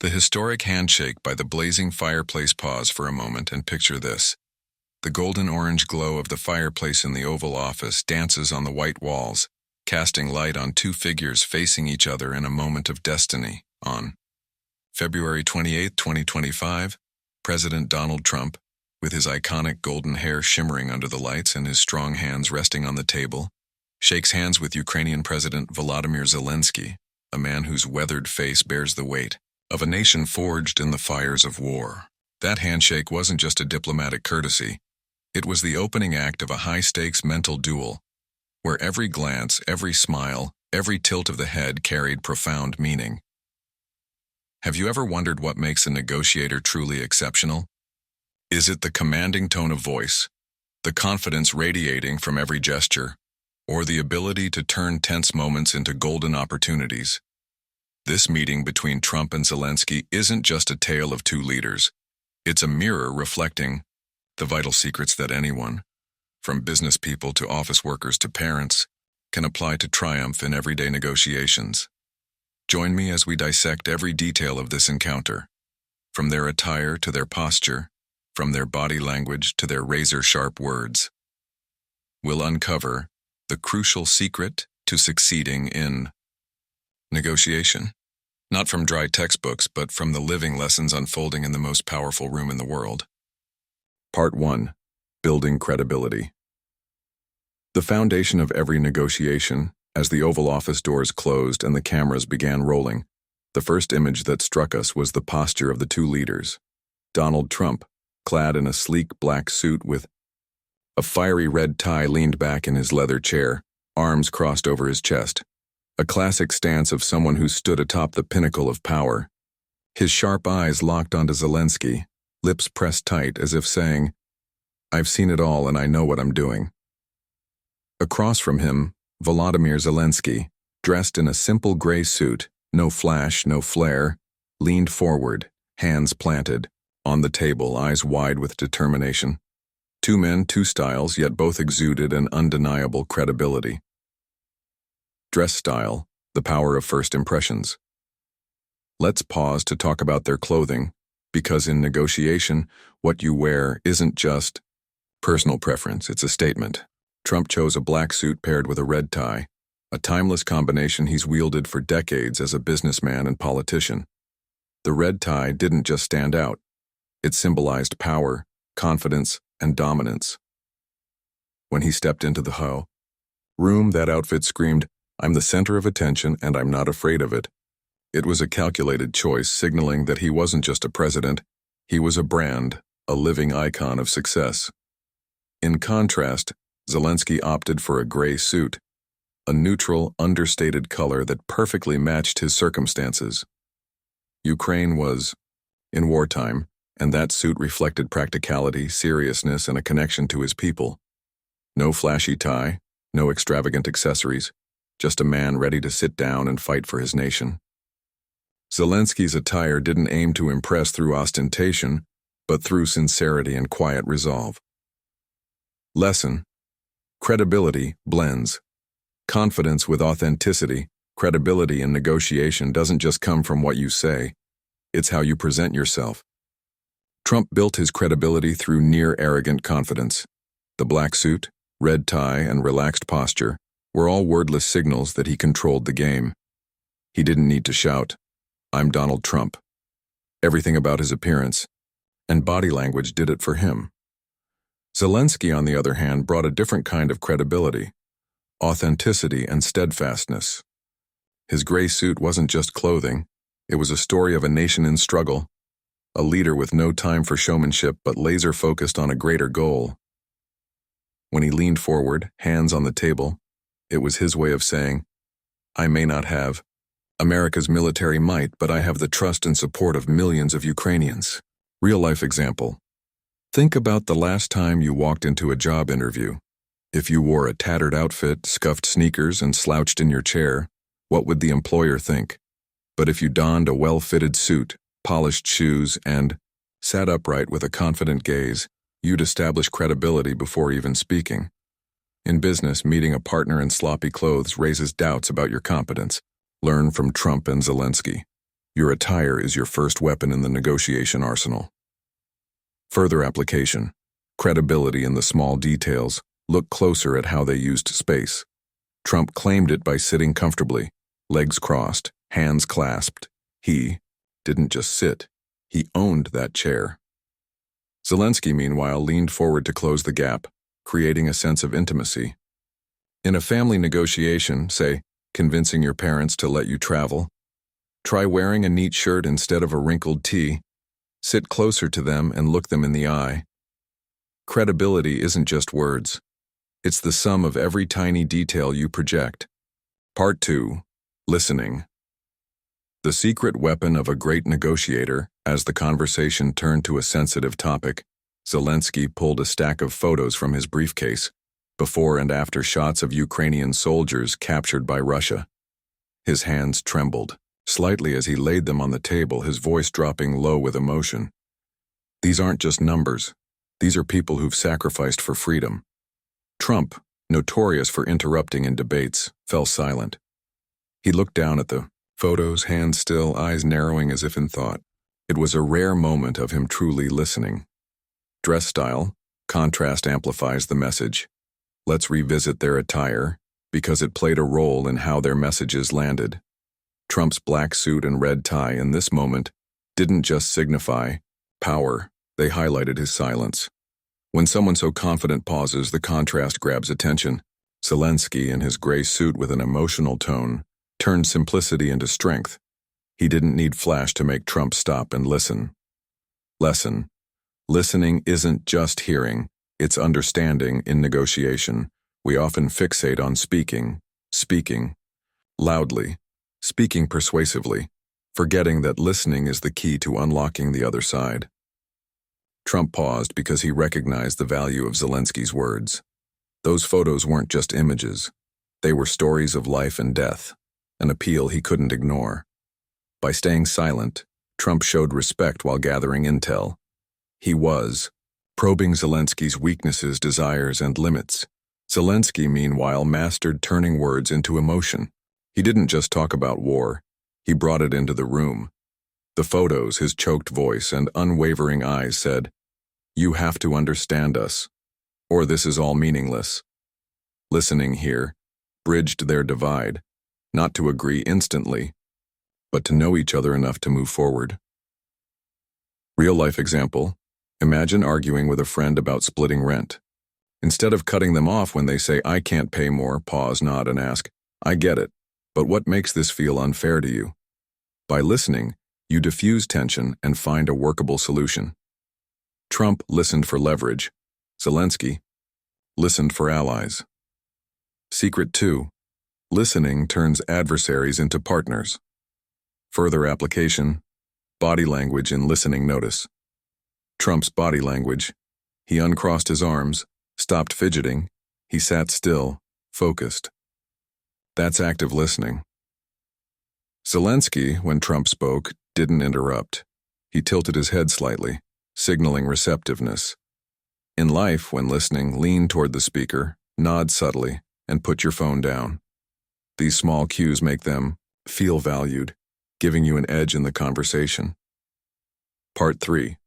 The historic handshake by the blazing fireplace. Pause for a moment and picture this. The golden-orange glow of the fireplace in the Oval Office dances on the white walls, casting light on two figures facing each other in a moment of destiny. On February 28, 2025, President Donald Trump, with his iconic golden hair shimmering under the lights and his strong hands resting on the table, shakes hands with Ukrainian President Volodymyr Zelensky, a man whose weathered face bears the weight of a nation forged in the fires of war. That handshake wasn't just a diplomatic courtesy. It was the opening act of a high-stakes mental duel, where every glance, every smile, every tilt of the head carried profound meaning. Have you ever wondered what makes a negotiator truly exceptional? Is it the commanding tone of voice, the confidence radiating from every gesture, or the ability to turn tense moments into golden opportunities? This meeting between Trump and Zelensky isn't just a tale of two leaders. It's a mirror reflecting the vital secrets that anyone, from business people to office workers to parents, can apply to triumph in everyday negotiations. Join me as we dissect every detail of this encounter, from their attire to their posture, from their body language to their razor-sharp words. We'll uncover the crucial secret to succeeding in negotiation, not from dry textbooks, but from the living lessons unfolding in the most powerful room in the world. Part 1. Building credibility. The foundation of every negotiation, as the Oval Office doors closed and the cameras began rolling, the first image that struck us was the posture of the two leaders. Donald Trump, clad in a sleek black suit with a fiery red tie, leaned back in his leather chair, arms crossed over his chest, a classic stance of someone who stood atop the pinnacle of power. His sharp eyes locked onto Zelensky, lips pressed tight as if saying, "I've seen it all and I know what I'm doing." Across from him, Volodymyr Zelensky, dressed in a simple gray suit, no flash, no flare, leaned forward, hands planted, on the table, eyes wide with determination. Two men, two styles, yet both exuded an undeniable credibility. Dress style, the power of first impressions. Let's pause to talk about their clothing, because in negotiation, what you wear isn't just personal preference, it's a statement. Trump chose a black suit paired with a red tie, a timeless combination he's wielded for decades as a businessman and politician. The red tie didn't just stand out. It symbolized power, confidence, and dominance. When he stepped into the room, that outfit screamed, "I'm the center of attention and I'm not afraid of it." It was a calculated choice, signaling that he wasn't just a president, he was a brand, a living icon of success. In contrast, Zelensky opted for a gray suit, a neutral, understated color that perfectly matched his circumstances. Ukraine was in wartime, and that suit reflected practicality, seriousness, and a connection to his people. No flashy tie, no extravagant accessories, just a man ready to sit down and fight for his nation. Zelensky's attire didn't aim to impress through ostentation, but through sincerity and quiet resolve. Lesson: credibility blends. Confidence with authenticity. Credibility in negotiation doesn't just come from what you say, it's how you present yourself. Trump built his credibility through near-arrogant confidence. The black suit, red tie, and relaxed posture were all wordless signals that he controlled the game. He didn't need to shout, "I'm Donald Trump." Everything about his appearance and body language did it for him. Zelensky, on the other hand, brought a different kind of credibility, authenticity and steadfastness. His gray suit wasn't just clothing, it was a story of a nation in struggle, a leader with no time for showmanship but laser-focused on a greater goal. When he leaned forward, hands on the table, it was his way of saying, "I may not have America's military might, but I have the trust and support of millions of Ukrainians." Real-life example. Think about the last time you walked into a job interview. If you wore a tattered outfit, scuffed sneakers, and slouched in your chair, what would the employer think? But if you donned a well-fitted suit, polished shoes, and sat upright with a confident gaze, you'd establish credibility before even speaking. In business, meeting a partner in sloppy clothes raises doubts about your competence. Learn from Trump and Zelensky. Your attire is your first weapon in the negotiation arsenal. Further application. Credibility in the small details. Look closer at how they used space. Trump claimed it by sitting comfortably, legs crossed, hands clasped. He didn't just sit, he owned that chair. Zelensky, meanwhile, leaned forward to close the gap, creating a sense of intimacy. In a family negotiation, say, convincing your parents to let you travel, try wearing a neat shirt instead of a wrinkled tee. Sit closer to them and look them in the eye. Credibility isn't just words. It's the sum of every tiny detail you project. Part 2. Listening. The secret weapon of a great negotiator. As the conversation turned to a sensitive topic, Zelensky pulled a stack of photos from his briefcase, before and after shots of Ukrainian soldiers captured by Russia. His hands trembled slightly as he laid them on the table, his voice dropping low with emotion. These aren't just numbers. These are people who've sacrificed for freedom. Trump, notorious for interrupting in debates, fell silent. He looked down at the photos, hands still, eyes narrowing as if in thought. It was a rare moment of him truly listening. Dress style, contrast amplifies the message. Let's revisit their attire, because it played a role in how their messages landed. Trump's black suit and red tie in this moment didn't just signify power, they highlighted his silence. When someone so confident pauses, the contrast grabs attention. Zelensky, in his gray suit with an emotional tone, turned simplicity into strength. He didn't need flash to make Trump stop and listen. Lesson. Listening isn't just hearing, it's understanding in negotiation. We often fixate on speaking loudly, speaking persuasively, forgetting that listening is the key to unlocking the other side. Trump paused because he recognized the value of Zelensky's words. Those photos weren't just images. They were stories of life and death, an appeal he couldn't ignore. By staying silent, Trump showed respect while gathering intel. He was probing Zelensky's weaknesses, desires, and limits. Zelensky, meanwhile, mastered turning words into emotion. He didn't just talk about war. He brought it into the room. The photos, his choked voice, and unwavering eyes said, "You have to understand us, or this is all meaningless." Listening here bridged their divide, not to agree instantly, but to know each other enough to move forward. Real-life example. Imagine arguing with a friend about splitting rent. Instead of cutting them off when they say, "I can't pay more," pause, nod, and ask, "I get it, but what makes this feel unfair to you?" By listening, you diffuse tension and find a workable solution. Trump listened for leverage. Zelensky listened for allies. Secret 2. Listening turns adversaries into partners. Further application. Body language in listening notice. Trump's body language. He uncrossed his arms, stopped fidgeting. He sat still, focused. That's active listening. Zelensky, when Trump spoke, didn't interrupt. He tilted his head slightly, signaling receptiveness. In life, when listening, lean toward the speaker, nod subtly, and put your phone down. These small cues make them feel valued, giving you an edge in the conversation. Part 3.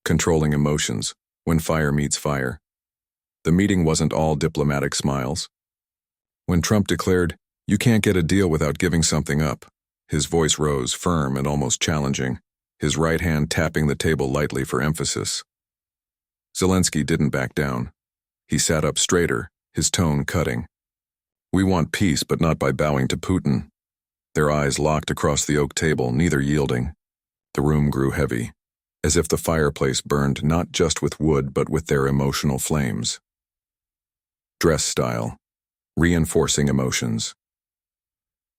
Controlling emotions, when fire meets fire. The meeting wasn't all diplomatic smiles. When Trump declared, "You can't get a deal without giving something up," his voice rose, firm and almost challenging, his right hand tapping the table lightly for emphasis. Zelensky didn't back down. He sat up straighter, his tone cutting. "We want peace, but not by bowing to Putin." Their eyes locked across the oak table, neither yielding. The room grew heavy, as if the fireplace burned not just with wood but with their emotional flames. Dress style. Reinforcing emotions.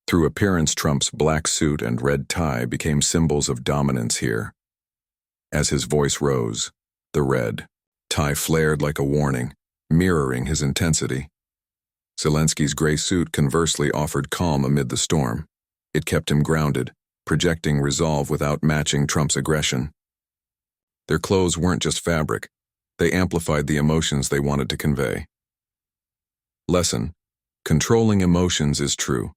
Through appearance, Trump's black suit and red tie became symbols of dominance here. As his voice rose, the red tie flared like a warning, mirroring his intensity. Zelensky's gray suit conversely offered calm amid the storm. It kept him grounded, projecting resolve without matching Trump's aggression. Their clothes weren't just fabric. They amplified the emotions they wanted to convey. Lesson. Controlling emotions is true.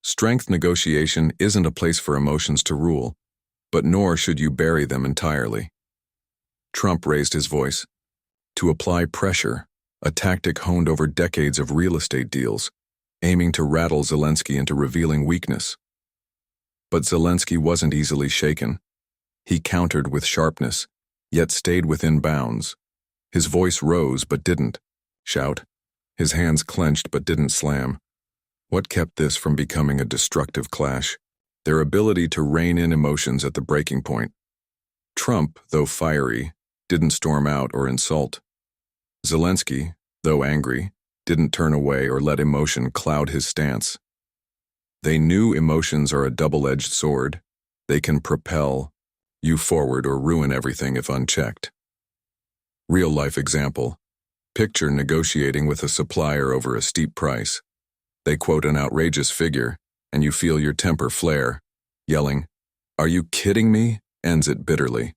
Strength negotiation isn't a place for emotions to rule, but nor should you bury them entirely. Trump raised his voice. To apply pressure, a tactic honed over decades of real estate deals, aiming to rattle Zelensky into revealing weakness. But Zelensky wasn't easily shaken. He countered with sharpness, yet stayed within bounds. His voice rose but didn't shout. His hands clenched but didn't slam. What kept this from becoming a destructive clash? Their ability to rein in emotions at the breaking point. Trump, though fiery, didn't storm out or insult. Zelensky, though angry, didn't turn away or let emotion cloud his stance. They knew emotions are a double-edged sword. They can propel you forward or ruin everything if unchecked. Real-life example. Picture negotiating with a supplier over a steep price. They quote an outrageous figure, and you feel your temper flare. Yelling, "Are you kidding me?" ends it bitterly.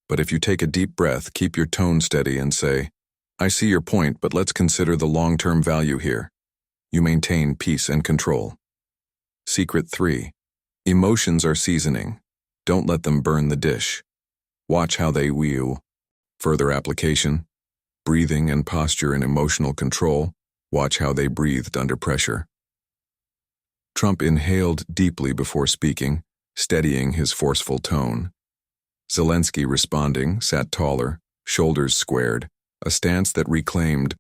But if you take a deep breath, keep your tone steady and say, "I see your point, but let's consider the long-term value here." You maintain peace and control. Secret 3. Emotions are seasoning. Don't let them burn the dish. Watch how they wheel. Further application. Breathing and posture in emotional control. Watch how they breathed under pressure. Trump inhaled deeply before speaking, steadying his forceful tone. Zelensky, responding, sat taller, shoulders squared, a stance that reclaimed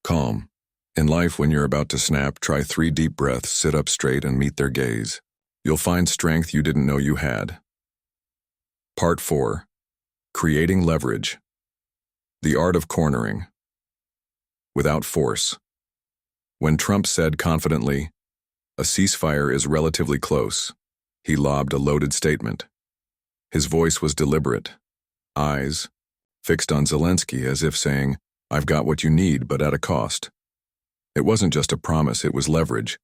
calm. In life, when you're about to snap, try 3 deep breaths, sit up straight, and meet their gaze. You'll find strength you didn't know you had. Part 4. Creating leverage. The art of cornering. Without force. When Trump said confidently, "A ceasefire is relatively close," he lobbed a loaded statement. His voice was deliberate, eyes fixed on Zelensky as if saying, "I've got what you need, but at a cost." It wasn't just a promise, it was leverage.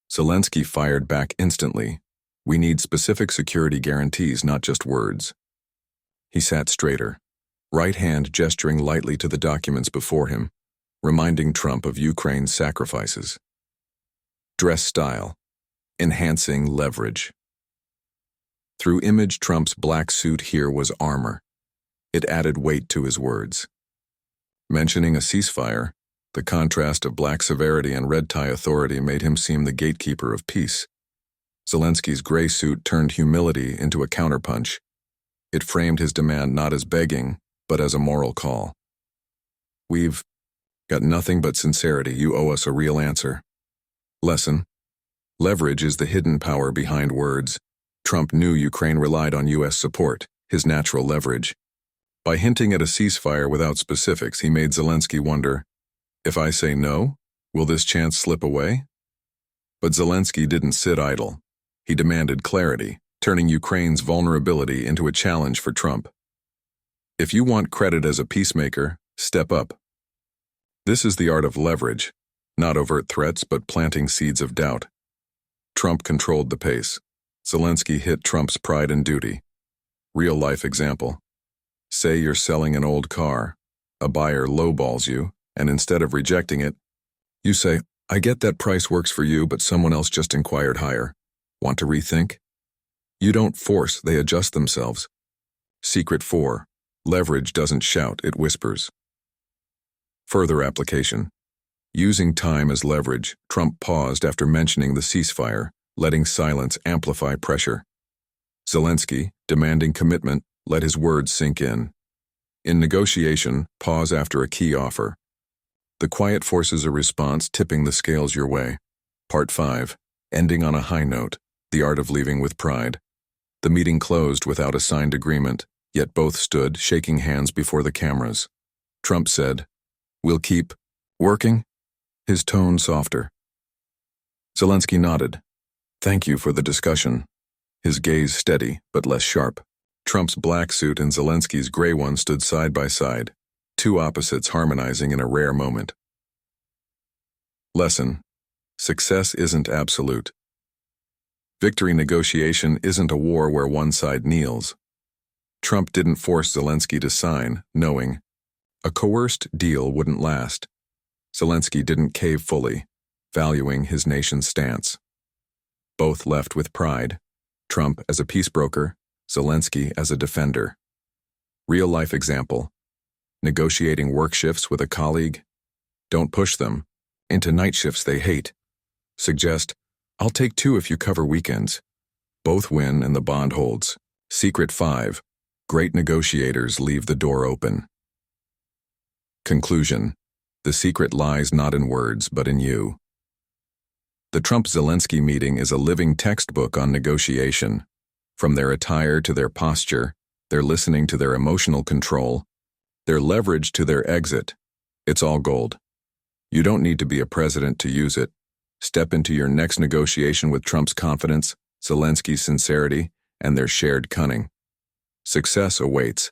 Zelensky fired back instantly. "We need specific security guarantees, not just words." He sat straighter, right hand gesturing lightly to the documents before him, reminding Trump of Ukraine's sacrifices. Dress style, enhancing leverage. Through image, Trump's black suit here was armor. It added weight to his words. Mentioning a ceasefire, the contrast of black severity and red tie authority made him seem the gatekeeper of peace. Zelensky's gray suit turned humility into a counterpunch. It framed his demand not as begging, but as a moral call. "We've got nothing but sincerity. You owe us a real answer." Lesson. Leverage is the hidden power behind words. Trump knew Ukraine relied on U.S. support, his natural leverage. By hinting at a ceasefire without specifics, he made Zelensky wonder, if I say no, will this chance slip away? But Zelensky didn't sit idle. He demanded clarity, turning Ukraine's vulnerability into a challenge for Trump. If you want credit as a peacemaker, step up. This is the art of leverage, not overt threats but planting seeds of doubt. Trump controlled the pace. Zelensky hit Trump's pride and duty. Real-life example. Say you're selling an old car. A buyer lowballs you, and instead of rejecting it, you say, "I get that price works for you, but someone else just inquired higher. Want to rethink?" You don't force, they adjust themselves. Secret 4. Leverage doesn't shout, it whispers. Further application. Using time as leverage, Trump paused after mentioning the ceasefire, letting silence amplify pressure. Zelensky, demanding commitment, let his words sink in. In negotiation, pause after a key offer. The quiet forces a response, tipping the scales your way. Part 5. Ending on a high note, the art of leaving with pride. The meeting closed without a signed agreement, yet both stood, shaking hands before the cameras. Trump said, "We'll keep working?" His tone softer. Zelensky nodded. "Thank you for the discussion." His gaze steady, but less sharp. Trump's black suit and Zelensky's gray one stood side by side, two opposites harmonizing in a rare moment. Lesson. Success isn't absolute. Victory negotiation isn't a war where one side kneels. Trump didn't force Zelensky to sign, knowing a coerced deal wouldn't last. Zelensky didn't cave fully, valuing his nation's stance. Both left with pride. Trump as a peace broker, Zelensky as a defender. Real-life example. Negotiating work shifts with a colleague. Don't push them into night shifts they hate. Suggest, I'll take 2 if you cover weekends. Both win and the bond holds. Secret 5. Great negotiators leave the door open. Conclusion. The secret lies not in words, but in you. The Trump-Zelensky meeting is a living textbook on negotiation. From their attire to their posture, their listening to their emotional control, their leverage to their exit, it's all gold. You don't need to be a president to use it. Step into your next negotiation with Trump's confidence, Zelensky's sincerity, and their shared cunning. Success awaits.